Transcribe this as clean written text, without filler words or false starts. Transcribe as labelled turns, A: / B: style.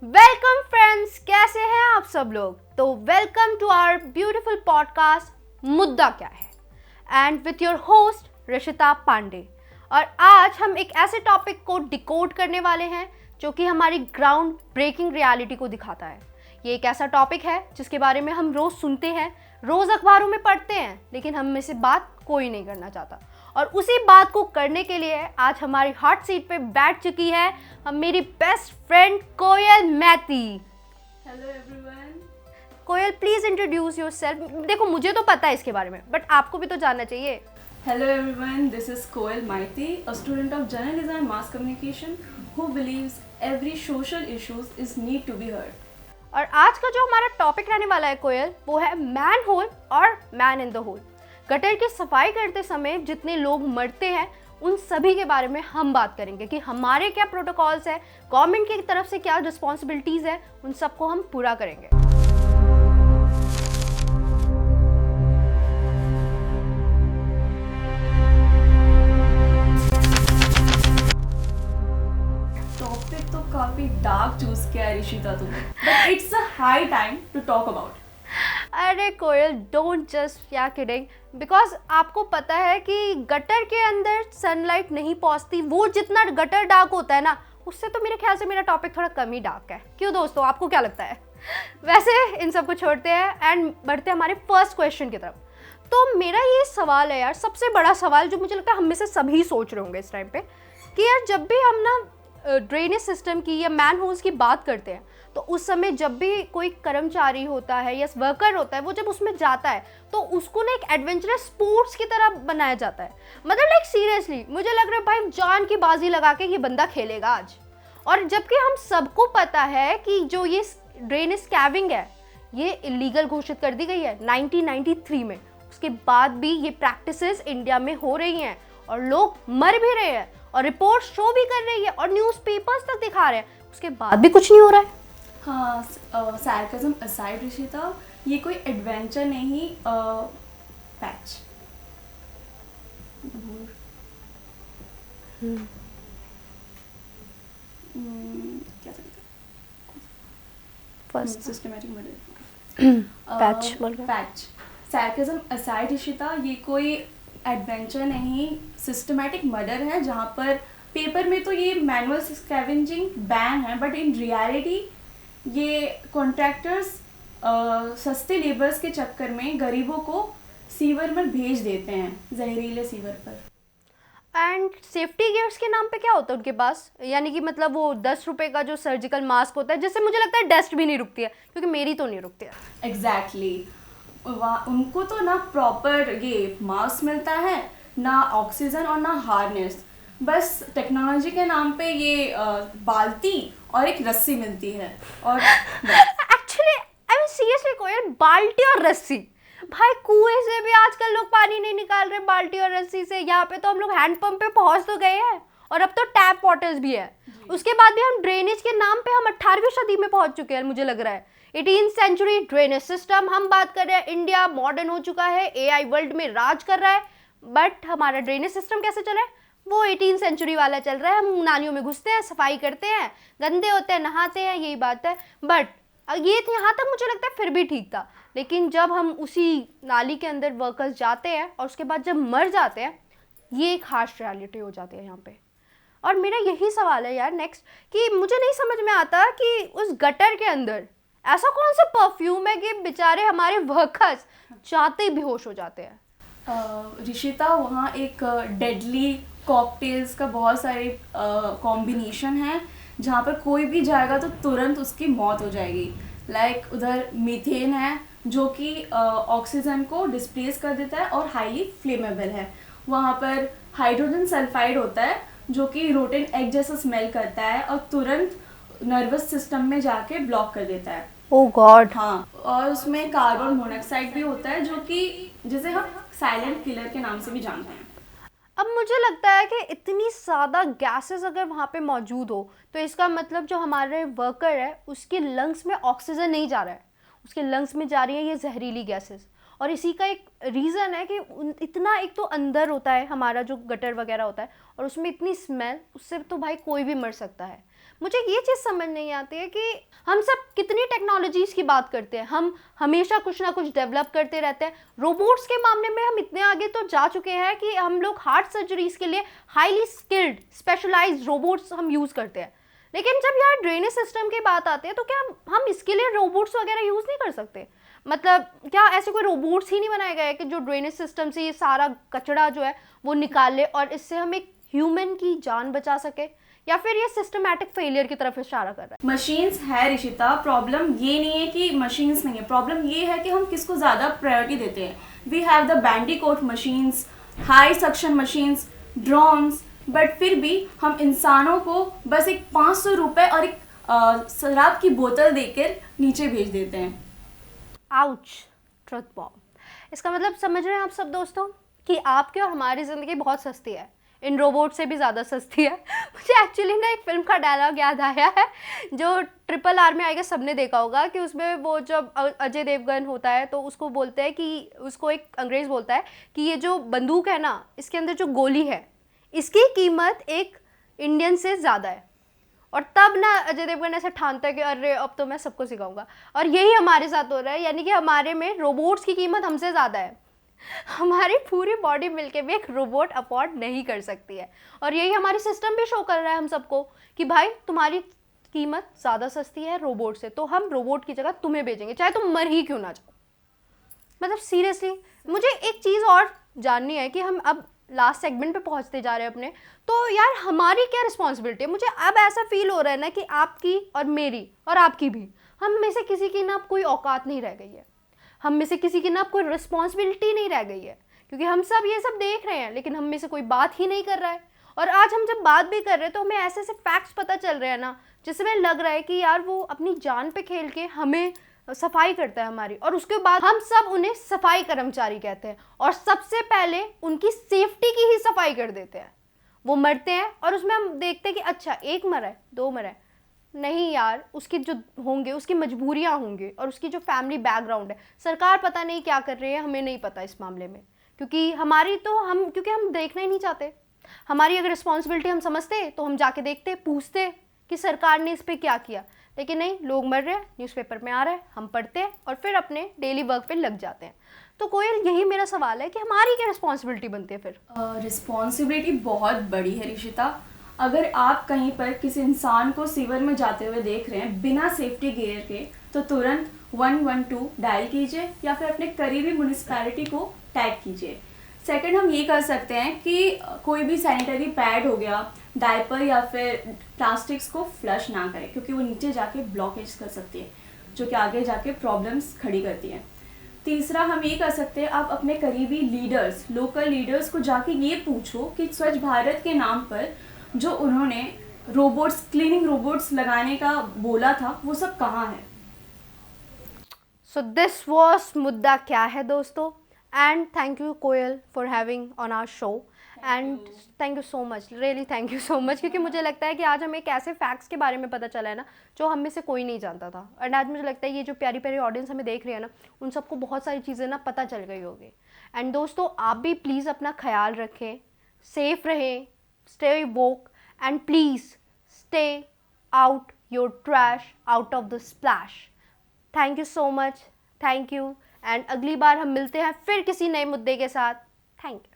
A: Welcome friends, कैसे हैं आप सब लोग। तो welcome to our beautiful podcast मुद्दा क्या है and with your host Rishita Pandey. और आज हम एक ऐसे टॉपिक को डिकोड करने वाले हैं जो कि हमारी ग्राउंड ब्रेकिंग रियलिटी को दिखाता है। ये एक ऐसा टॉपिक है जिसके बारे में हम रोज़ सुनते हैं, रोज़ अखबारों में पढ़ते हैं, लेकिन हम में से बात कोई नहीं करना चाहता। और उसी बात को करने के लिए आज हमारी हॉट सीट पे बैठ चुकी है मेरी best friend Koyal Maiti.
B: Hello everyone.
A: Koyal please introduce yourself. देखो मुझे तो पता है इसके बारे में, बट आपको भी तो जानना चाहिए।
B: Hello everyone, this is Koyal Maiti, a student of journalism and mass communication who believes every social issues is need to be heard.
A: और आज का जो हमारा टॉपिक रहने वाला है कोयल, वो है मैन होल और man in the hole. Gutter की सफाई करते समय जितने लोग मरते हैं उन सभी के बारे में हम बात करेंगे कि हमारे क्या प्रोटोकॉल्स है, गवर्नमेंट की तरफ से क्या रिस्पॉन्सिबिलिटीज़ है, उन सबको हम पूरा करेंगे।
B: टॉपिक तो काफी डार्क चूज किया है ऋषिता तुमने, but it's a high time to talk about.
A: अरे कोयल, डोंट जस्ट क्या किडिंग, बिकॉज आपको पता है कि गटर के अंदर सनलाइट नहीं पहुंचती। वो जितना गटर डार्क होता है ना, उससे तो मेरे ख्याल से मेरा टॉपिक थोड़ा कम ही डार्क है। क्यों दोस्तों, आपको क्या लगता है? वैसे इन सबको छोड़ते हैं एंड बढ़ते हैं हमारे फर्स्ट क्वेश्चन की तरफ। तो मेरा ये सवाल है यार, सबसे बड़ा सवाल जो मुझे लगता है हम में से सभी सोच रहे होंगे इस टाइम पे, कि यार जब भी हम ना ड्रेनेज सिस्टम की या मैन होल्स की बात करते हैं, तो उस समय जब भी कोई कर्मचारी होता है या वर्कर होता है, वो जब उसमें जाता है तो उसको ना एक एडवेंचरस स्पोर्ट्स की तरह बनाया जाता है। मतलब लाइक सीरियसली मुझे लग रहा है भाई जान की बाजी लगा के ये बंदा खेलेगा आज। और जबकि हम सबको पता है कि जो ये ड्रेनेज स्कैविंग है ये इलीगल घोषित कर दी गई है 1993 में। उसके बाद भी ये प्रैक्टिसेस इंडिया में हो रही हैं और लोग मर भी रहे हैं और रिपोर्ट शो भी कर रही है और न्यूज़पेपर्स तक दिखा रहे हैं, उसके बाद भी कुछ नहीं हो रहा है।
B: हाँ, सार्कज़म असाइड ऋषिता, ये कोई एडवेंचर नहीं, पैच। क्या
A: फर्स्ट
B: सिस्टमैटिक मर्डर,
A: पैच बोल रहे हैं।
B: पैच। सार्कज़म असाइड ऋषिता, ये कोई एडवेंचर नहीं, सिस्टमैटिक मर्डर है, जहाँ पर पेपर में तो ये मैनुअल स्कैवेंजिंग बैन है, बट इन रियलिटी ये कॉन्ट्रैक्टर्स सस्ते लेबर्स के चक्कर में गरीबों को सीवर में भेज देते हैं, जहरीले सीवर पर।
A: एंड सेफ्टी गियर्स के नाम पे क्या होता है उनके पास? यानी कि मतलब वो 10 रुपए का जो सर्जिकल मास्क होता है, जिससे मुझे लगता है डस्ट भी नहीं रुकती है, क्योंकि मेरी तो नहीं रुकती है।
B: एग्जैक्टली उनको तो ना प्रॉपर ये मास्क मिलता है, ना ऑक्सीजन और ना हार्नेस, बस टेक्नोलॉजी के नाम पे ये बाल्टी और एक रस्सी मिलती है। और
A: एक्चुअली आई मीन सीरियसली कोयल, बाल्टी और रस्सी, भाई कुएं से भी आजकल लोग पानी नहीं निकाल रहे बाल्टी और रस्सी से। यहाँ पे तो हम लोग हैंडपंप पे पहुंच तो गए हैं और अब तो टैप वाटर्स भी है। उसके बाद भी हम ड्रेनेज के नाम पे हम 18वीं सदी में पहुंच चुके हैं। मुझे लग रहा है 18th सेंचुरी ड्रेनेज सिस्टम हम बात कर रहे हैं। इंडिया मॉडर्न हो चुका है, AI वर्ल्ड में राज कर रहा है, बट हमारा ड्रेनेज सिस्टम कैसे चल रहा है? वो 18th सेंचुरी वाला चल रहा है। हम नालियों में घुसते हैं, सफाई करते हैं, गंदे होते हैं, नहाते हैं, यही बात है। बट ये यहाँ तक मुझे लगता है फिर भी ठीक था, लेकिन जब हम उसी नाली के अंदर वर्कर्स जाते हैं और उसके बाद जब मर जाते हैं, ये एक हार्श रियलिटी हो जाती है यहाँ पे। और मेरा यही सवाल है यार नेक्स्ट, कि मुझे नहीं समझ में आता कि उस गटर के अंदर ऐसा कौन सा परफ्यूम है कि बेचारे हमारे वर्कर्स जाते ही बेहोश हो जाते हैं।
B: ऋषिता, वहाँ एक डेडली कॉकटेल्स का बहुत सारे कॉम्बिनेशन है, जहाँ पर कोई भी जाएगा तो तुरंत उसकी मौत हो जाएगी। लाइक उधर मीथेन है जो कि ऑक्सीजन को डिस्प्लेस कर देता है और हाईली फ्लेमेबल है। वहाँ पर हाइड्रोजन सल्फाइड होता है जो कि रोटेन एग जैसा स्मेल करता है और तुरंत नर्वस सिस्टम में जाके ब्लॉक कर देता है।
A: ओह गॉड।
B: हाँ, और उसमें कार्बन मोनोऑक्साइड भी होता है जो कि जिसे हम साइलेंट किलर के नाम से भी जानते हैं।
A: अब मुझे लगता है कि इतनी ज़्यादा गैसेस अगर वहाँ पे मौजूद हो, तो इसका मतलब जो हमारे वर्कर है उसके लंग्स में ऑक्सीजन नहीं जा रहा है, उसके लंग्स में जा रही है ये जहरीली गैसेस। और इसी का एक रीज़न है कि इतना, एक तो अंदर होता है हमारा जो गटर वगैरह होता है और उसमें इतनी स्मेल, उससे तो भाई कोई भी मर सकता है। मुझे ये चीज़ समझ नहीं आती है कि हम सब कितनी टेक्नोलॉजीज़ की बात करते हैं, हम हमेशा कुछ ना कुछ डेवलप करते रहते हैं। रोबोट्स के मामले में हम इतने आगे तो जा चुके हैं कि हम लोग हार्ट सर्जरीज के लिए हाईली स्किल्ड स्पेशलाइज्ड रोबोट्स हम यूज़ करते हैं। लेकिन जब यार ड्रेनेज सिस्टम की बात आती है तो क्या हम इसके लिए रोबोट्स वगैरह यूज़ नहीं कर सकते? मतलब क्या ऐसे कोई रोबोट्स ही नहीं बनाए गए कि जो ड्रेनेज सिस्टम से ये सारा कचरा जो है वो निकाल ले और इससे हम एक ह्यूमन की जान बचा सके? या फिर ये सिस्टमैटिक फेलियर की तरफ इशारा कर रहा है?
B: मशीन्स है ऋषिता, प्रॉब्लम ये नहीं है कि मशीन्स नहीं है, प्रॉब्लम ये है कि हम किसको ज़्यादा प्रायोरिटी देते हैं। We have the bandicoot machines, high suction machines, drones, but फिर भी हम इंसानों को बस एक 500 रुपये और एक शराब की बोतल देकर नीचे भेज देते हैं।
A: Ouch, truth bomb. इसका मतलब समझ रहे हैं आप सब दोस्तों कि आपकी और हमारी ज़िंदगी बहुत सस्ती है, इन रोबोट से भी ज़्यादा सस्ती है। मुझे एक्चुअली ना एक फिल्म का डायलॉग याद आया है जो RRR में आएगा, सबने देखा होगा कि उसमें वो जब अजय देवगन होता है तो उसको बोलते हैं कि उसको एक अंग्रेज़ बोलता है कि ये जो बंदूक है ना, इसके अंदर जो गोली है इसकी कीमत एक इंडियन से ज़्यादा है। और तब ना अजय देवगन ऐसा ठानता है कि अरे अब तो मैं सबको सिखाऊंगा। और यही हमारे साथ हो रहा है, यानी कि हमारे में रोबोट्स की कीमत हमसे ज़्यादा है। हमारी पूरी बॉडी मिलके भी एक रोबोट अफोर्ड नहीं कर सकती है। और यही हमारी सिस्टम भी शो कर रहा है हम सबको कि भाई तुम्हारी कीमत ज़्यादा सस्ती है रोबोट से, तो हम रोबोट की जगह तुम्हें भेजेंगे चाहे तुम मर ही क्यों ना जाओ। मतलब सीरियसली मुझे एक चीज़ और जाननी है कि हम अब लास्ट सेगमेंट पे पहुंचते जा रहे हैं अपने, तो यार हमारी क्या रिस्पॉन्सिबिलिटी है? मुझे अब ऐसा फील हो रहा है ना कि आपकी और मेरी और आपकी भी, हम में से किसी की ना कोई औकात नहीं रह गई है, हम में से किसी की ना कोई रिस्पॉन्सिबिलिटी नहीं रह गई है, क्योंकि हम सब ये सब देख रहे हैं लेकिन हम में से कोई बात ही नहीं कर रहा है। और आज हम जब बात भी कर रहे हैं तो हमें ऐसे ऐसे फैक्ट्स पता चल रहे हैं ना जिसमें लग रहा है कि यार वो अपनी जान पे खेल के हमें सफाई करता है हमारी, और उसके बाद हम सब उन्हें सफाई कर्मचारी कहते हैं और सबसे पहले उनकी सेफ्टी की ही सफाई कर देते हैं। वो मरते हैं और उसमें हम देखते हैं कि अच्छा एक मरा है, दो मरा है, नहीं यार उसकी जो होंगे उसकी मजबूरियां होंगी और उसकी जो फैमिली बैकग्राउंड है, सरकार पता नहीं क्या कर रही है, हमें नहीं पता इस मामले में, क्योंकि हमारी तो क्योंकि हम देखना ही नहीं चाहते। हमारी अगर रिस्पॉन्सिबिलिटी हम समझते तो हम जाके देखते, पूछते कि सरकार ने इस पर क्या किया, लेकिन नहीं, लोग मर रहे हैं, न्यूज़पेपर में आ रहा है, हम पढ़ते हैं और फिर अपने डेली वर्क पे लग जाते हैं। तो कोयल, यही मेरा सवाल है कि हमारी क्या रिस्पॉन्सिबिलिटी बनती है फिर?
B: रिस्पॉन्सिबिलिटी बहुत बड़ी है ऋषिता। अगर आप कहीं पर किसी इंसान को सीवर में जाते हुए देख रहे हैं बिना सेफ्टी गियर के, तो तुरंत 112 डायल कीजिए या फिर अपने करीबी म्यूनिसिपैलिटी को टैग कीजिए। सेकंड, हम ये कर सकते हैं कि कोई भी सैनिटरी पैड हो गया, डायपर या फिर प्लास्टिक्स को फ्लश ना करें, क्योंकि वो नीचे जाके ब्लॉकेज कर सकती है जो कि आगे जाके प्रॉब्लम्स खड़ी करती हैं। तीसरा, हम ये कर सकते हैं, आप अपने करीबी लीडर्स, लोकल लीडर्स को जाके ये पूछो कि स्वच्छ भारत के नाम पर जो उन्होंने रोबोट्स, क्लीनिंग रोबोट्स लगाने का बोला था, वो सब कहाँ है।
A: सो दिस वॉज मुद्दा क्या है दोस्तों, and thank you Koyal for having on our show, and thank you so much, really thank you so much, क्योंकि मुझे लगता है कि आज हमें एक ऐसे फैक्ट्स के बारे में पता चला है ना जो हम में से कोई नहीं जानता था। एंड आज मुझे लगता है ये जो प्यारी प्यारी ऑडियंस हमें देख रही है ना, उन सबको बहुत सारी चीज़ें ना पता चल गई होगी। एंड दोस्तों, आप भी प्लीज़ अपना ख्याल रखें, सेफ रहें, stay woke, and please stay out your trash out of the splash. Thank you so much, thank you, and अगली बार हम मिलते हैं फिर किसी नए मुद्दे के साथ। Thank you.